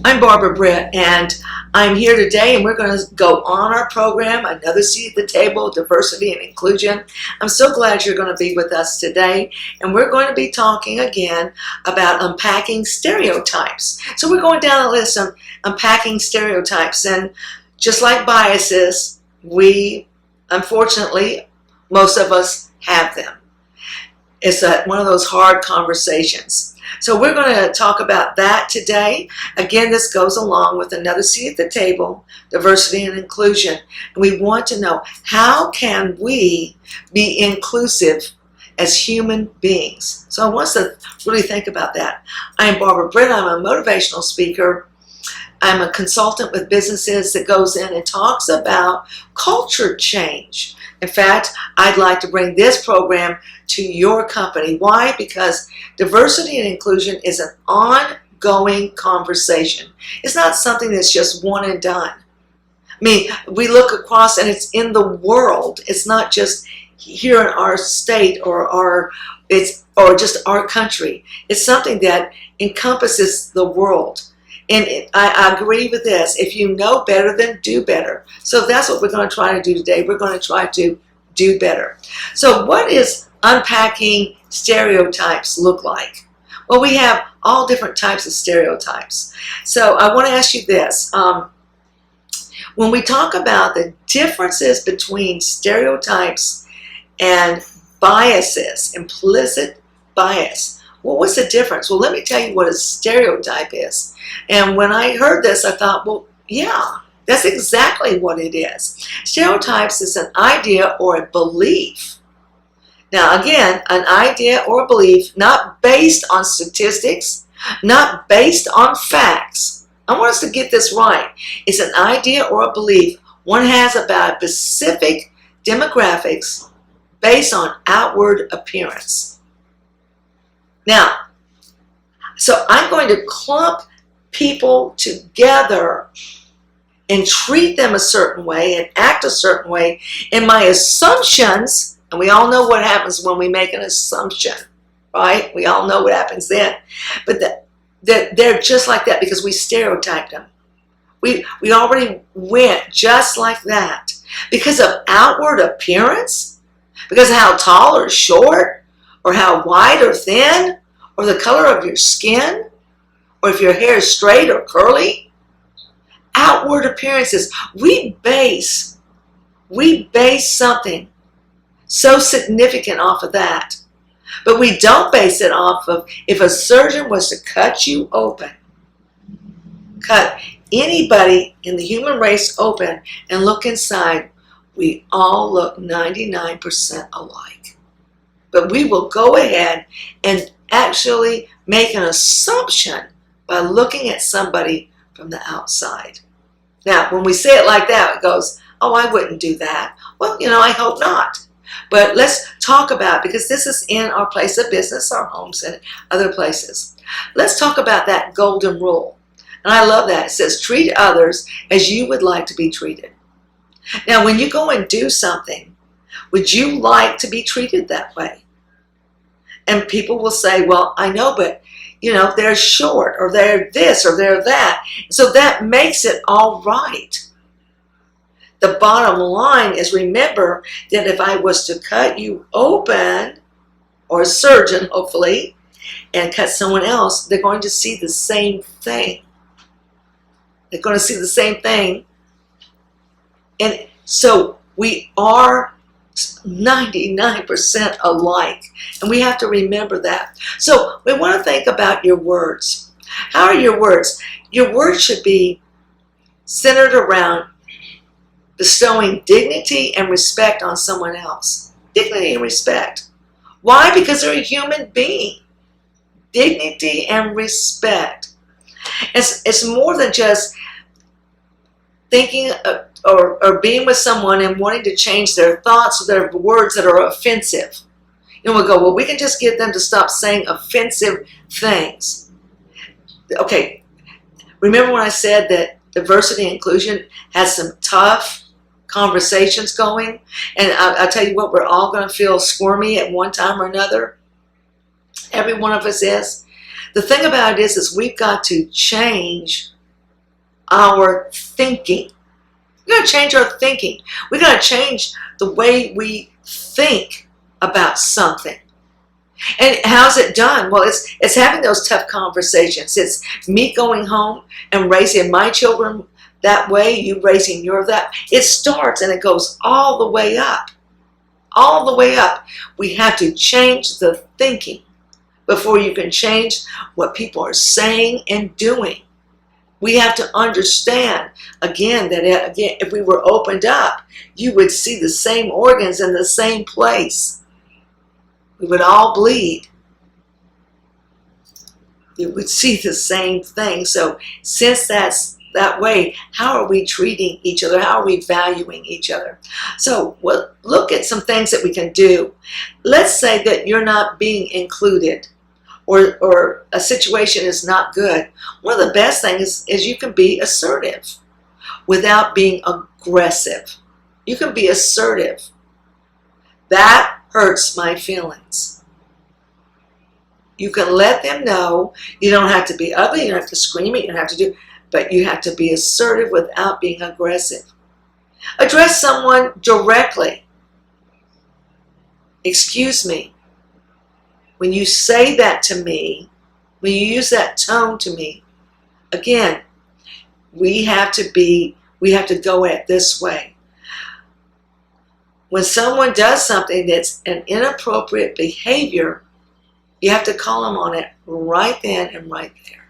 I'm Barbara Britt, and I'm here today, and we're going to go on our program, Another Seat at the Table, Diversity and Inclusion. I'm so glad you're going to be with us today, and we're going to be talking again about unpacking stereotypes. So we're going down the list of unpacking stereotypes, and just like biases, unfortunately, most of us have them. It's one of those hard conversations. So we're going to talk about that today. Again, this goes along with Another Seat at the Table, Diversity and Inclusion. And we want to know, how can we be inclusive as human beings? So I want us to really think about that. I'm Barbara Britt. I'm a motivational speaker. I'm a consultant with businesses that goes in and talks about culture change. In fact, I'd like to bring this program to your company. Why? Because diversity and inclusion is an ongoing conversation. It's not something that's just one and done. I mean, we look across and it's in the world. It's not just here in our state or just our country. It's something that encompasses the world. And I agree with this. If you know better, then do better. So that's what we're going to try to do today. We're going to try to do better. So what is unpacking stereotypes look like? Well, we have all different types of stereotypes. So I want to ask you this. When we talk about the differences between stereotypes and biases, implicit bias, well, what's the difference? Well, let me tell you what a stereotype is. And when I heard this, I thought, well, yeah, that's exactly what it is. Stereotypes is an idea or a belief. Now, again, an idea or a belief not based on statistics, not based on facts. I want us to get this right. It's an idea or a belief one has about specific demographics based on outward appearance. Now, so I'm going to clump people together and treat them a certain way and act a certain way. And my assumptions, and we all know what happens when we make an assumption, right? We all know what happens then. But they're just like that because we stereotyped them. We already went just like that. Because of outward appearance, because of how tall or short, or how wide or thin, or the color of your skin, or if your hair is straight or curly. Outward appearances. We base something so significant off of that. But we don't base it off of if a surgeon was to cut you open, cut anybody in the human race open and look inside, we all look 99% alike. But we will go ahead and actually make an assumption by looking at somebody from the outside. Now, when we say it like that, it goes, oh, I wouldn't do that. Well, I hope not. But let's talk about, because this is in our place of business, our homes, and other places. Let's talk about that golden rule. And I love that. It says, treat others as you would like to be treated. Now, when you go and do something, would you like to be treated that way? And people will say, well, I know, but, they're short, or they're this, or they're that. So that makes it all right. The bottom line is, remember that if I was to cut you open, or a surgeon, hopefully, and cut someone else, they're going to see the same thing. They're going to see the same thing. And so we are 99% alike. And we have to remember that. So we want to think about your words. How are your words? Your words should be centered around bestowing dignity and respect on someone else. Dignity and respect. Why? Because they're a human being. Dignity and respect. It's more than just thinking or being with someone and wanting to change their thoughts or their words that are offensive. We'll go, well, we can just get them to stop saying offensive things. Okay, remember when I said that diversity and inclusion has some tough conversations going? And I'll tell you what, we're all going to feel squirmy at one time or another. Every one of us is. The thing about it is we've got to change our thinking. We're going to change our thinking. We're going to change the way we think about something. And how's it done? Well, it's having those tough conversations. It's me going home and raising my children that way, you raising your that. It starts and it goes all the way up. All the way up. We have to change the thinking before you can change what people are saying and doing. We have to understand, again, that if we were opened up, you would see the same organs in the same place. We would all bleed. You would see the same thing. So since that's that way, how are we treating each other? How are we valuing each other? So we'll look at some things that we can do. Let's say that you're not being included, or a situation is not good. One of the best things is you can be assertive without being aggressive. You can be assertive. That hurts my feelings. You can let them know. You don't have to be ugly. You don't have to scream it. You don't have to do, but you have to be assertive without being aggressive. Address someone directly. Excuse me. When you say that to me, when you use that tone to me, again, we have to go at this way. When someone does something that's an inappropriate behavior, you have to call them on it right then and right there.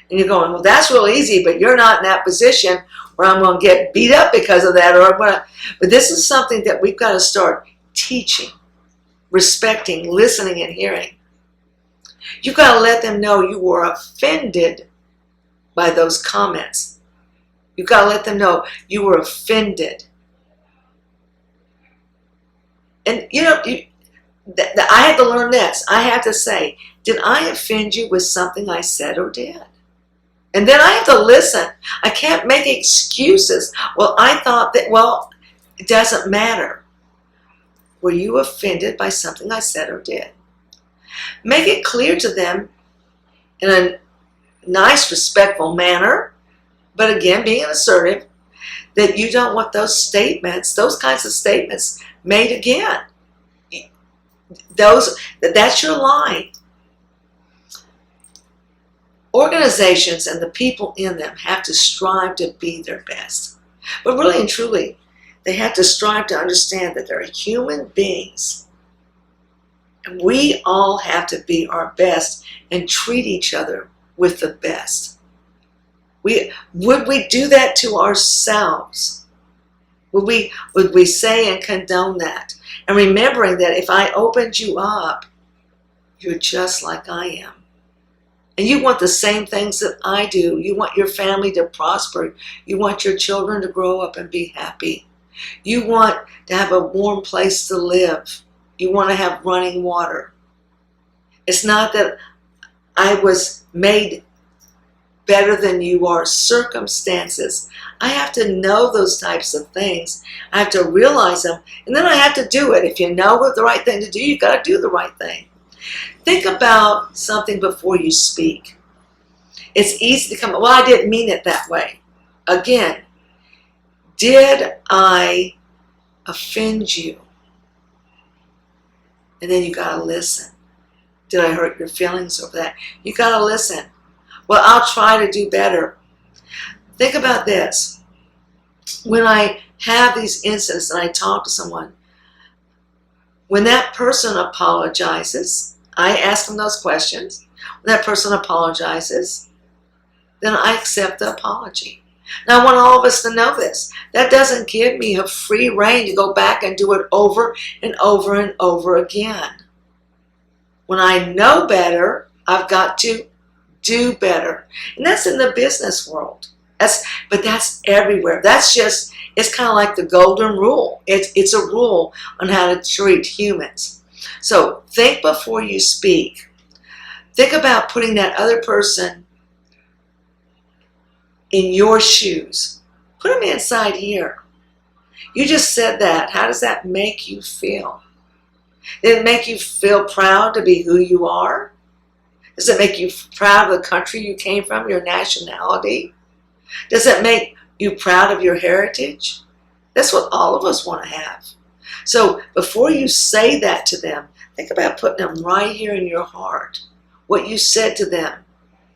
And you're going, well, that's real easy, but you're not in that position where I'm going to get beat up because of that. But this is something that we've got to start teaching. Respecting, listening, and hearing. You've got to let them know you were offended by those comments. You've got to let them know you were offended. And I had to learn this. I have to say, did I offend you with something I said or did? And then I have to listen. I can't make excuses. Well, I thought that, well, it doesn't matter. Were you offended by something I said or did? Make it clear to them in a nice, respectful manner, but again, being assertive, that you don't want those statements, those kinds of statements made again. That's your line. Organizations and the people in them have to strive to be their best. But really and truly, they have to strive to understand that they're human beings. And we all have to be our best and treat each other with the best. Would we do that to ourselves? Would we say and condone that? And remembering that if I opened you up, you're just like I am. And you want the same things that I do. You want your family to prosper. You want your children to grow up and be happy. You want to have a warm place to live. You want to have running water. It's not that I was made better than you are. Circumstances. I have to know those types of things. I have to realize them. And then I have to do it. If you know what the right thing to do, you've got to do the right thing. Think about something before you speak. It's easy to come, well, I didn't mean it that way. Again, did I offend you? And then you got to listen. Did I hurt your feelings over that? You got to listen. Well, I'll try to do better. Think about this. When I have these incidents and I talk to someone, when that person apologizes, I ask them those questions. When that person apologizes, then I accept the apology. Now, I want all of us to know this. That doesn't give me a free rein to go back and do it over and over and over again. When I know better, I've got to do better. And that's in the business world. But that's everywhere. It's kind of like the golden rule. It's a rule on how to treat humans. So think before you speak. Think about putting that other person in your shoes. Put them inside here. You just said that. How does that make you feel? Did it make you feel proud to be who you are? Does it make you proud of the country you came from, your nationality? Does it make you proud of your heritage? That's what all of us want to have. So before you say that to them, think about putting them right here in your heart. What you said to them.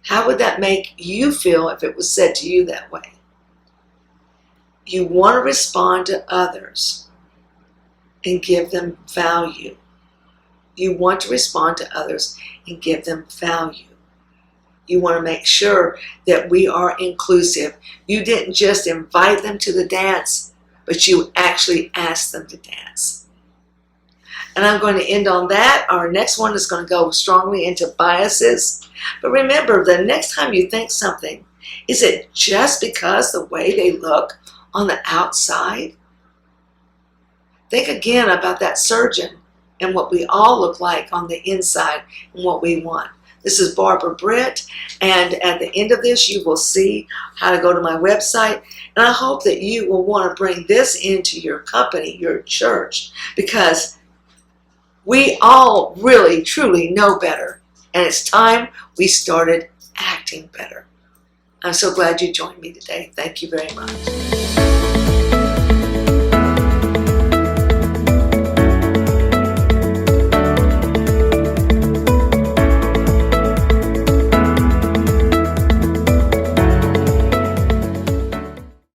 How would that make you feel if it was said to you that way? You want to respond to others and give them value. You want to respond to others and give them value. You want to make sure that we are inclusive. You didn't just invite them to the dance, but you actually asked them to dance. And I'm going to end on that. Our next one is going to go strongly into biases. But remember, the next time you think something, is it just because the way they look on the outside? Think again about that surgeon and what we all look like on the inside and what we want. This is Barbara Britt, and at the end of this you will see how to go to my website, and I hope that you will want to bring this into your company, your church, because we all really truly know better, and it's time we started acting better. I'm so glad you joined me today. Thank you very much.